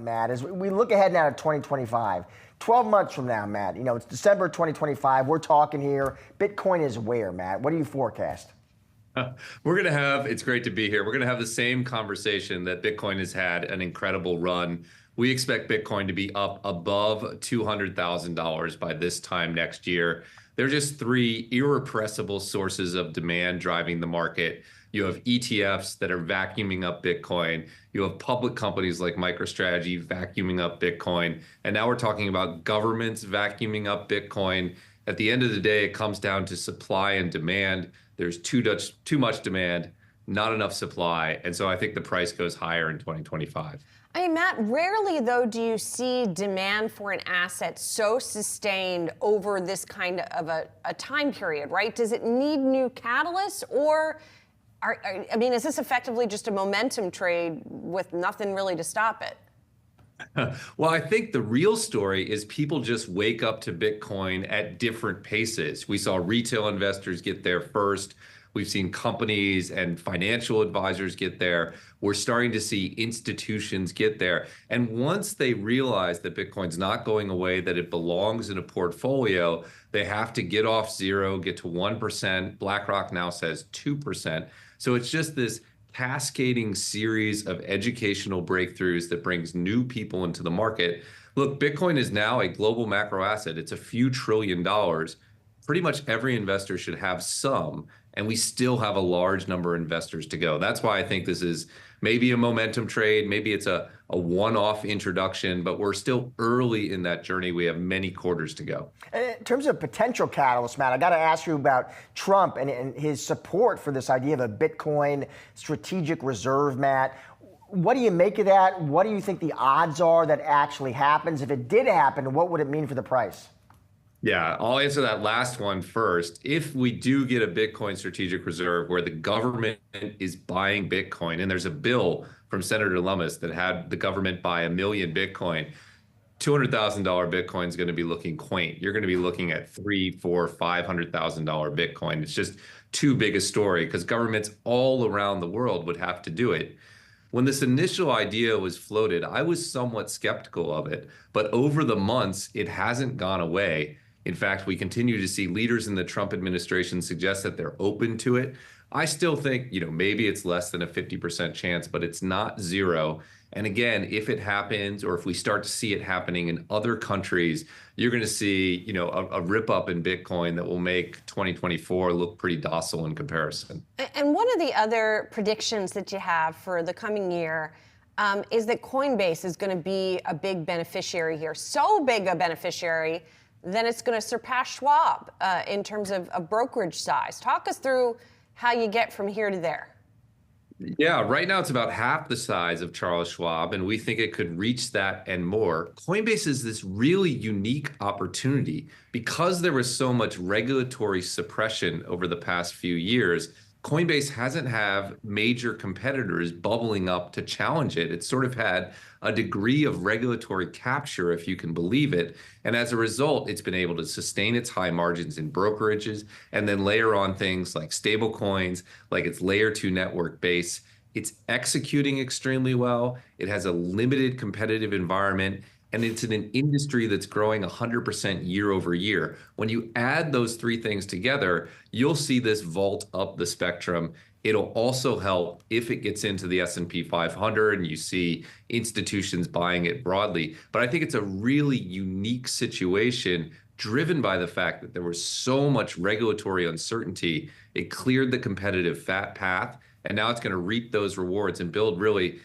Matt, as we look ahead now to 2025, 12 months from now, Matt, it's December 2025. We're talking here. Bitcoin is where, Matt? What do you forecast? It's great to be here. We're going to have the same conversation that Bitcoin has had an incredible run. We expect Bitcoin to be up above $200,000 by this time next year. There are just three irrepressible sources of demand driving the market. You have ETFs that are vacuuming up Bitcoin. You have public companies like MicroStrategy vacuuming up Bitcoin. And now we're talking about governments vacuuming up Bitcoin. At the end of the day, it comes down to supply and demand. There's too much demand, not enough supply. And so I think the price goes higher in 2025. I mean, Matt, rarely, though, do you see demand for an asset so sustained over this kind of a time period, right? Does it need new catalysts, or, is this effectively just a momentum trade with nothing really to stop it? Well, I think the real story is people just wake up to Bitcoin at different paces. We saw retail investors get there first. We've seen companies and financial advisors get there. We're starting to see institutions get there. And once they realize that Bitcoin's not going away, that it belongs in a portfolio, they have to get off zero, get to 1%. BlackRock now says 2%. So it's just this cascading series of educational breakthroughs that brings new people into the market. Look, Bitcoin is now a global macro asset. It's a few $1 trillion. Pretty much every investor should have some, and we still have a large number of investors to go. That's why I think this is maybe a momentum trade, maybe it's a one-off introduction, but we're still early in that journey. We have many quarters to go. In terms of potential catalysts, Matt, I got to ask you about Trump and his support for this idea of a Bitcoin strategic reserve, Matt. What do you make of that? What do you think the odds are that actually happens? If it did happen, what would it mean for the price? Yeah, I'll answer that last one first. If we do get a Bitcoin strategic reserve where the government is buying Bitcoin, and there's a bill from Senator Lummis that had the government buy 1 million Bitcoin, $200,000 Bitcoin is going to be looking quaint. You're going to be looking at $300,000, $400,000, $500,000 Bitcoin. It's just too big a story because governments all around the world would have to do it. When this initial idea was floated, I was somewhat skeptical of it, but over the months, it hasn't gone away. In fact, we continue to see leaders in the Trump administration suggest that they're open to it. I still think, maybe it's less than a 50% chance, but it's not zero. And again, if it happens, or if we start to see it happening in other countries, you're going to see, a rip up in Bitcoin that will make 2024 look pretty docile in comparison. And one of the other predictions that you have for the coming year is that Coinbase is going to be a big beneficiary here. So big a beneficiary, then it's going to surpass Schwab in terms of brokerage size. Talk us through how you get from here to there. Yeah, right now it's about half the size of Charles Schwab, and we think it could reach that and more. Coinbase is this really unique opportunity because there was so much regulatory suppression over the past few years. Coinbase hasn't had major competitors bubbling up to challenge it. It's sort of had a degree of regulatory capture, if you can believe it. And as a result, it's been able to sustain its high margins in brokerages and then layer on things like stable coins, like its layer 2 network base. It's executing extremely well. It has a limited competitive environment. And it's in an industry that's growing 100% year over year. When you add those three things together, you'll see this vault up the spectrum. It'll also help if it gets into the S&P 500 and you see institutions buying it broadly. But I think it's a really unique situation driven by the fact that there was so much regulatory uncertainty. It cleared the competitive path, and now it's going to reap those rewards and build really,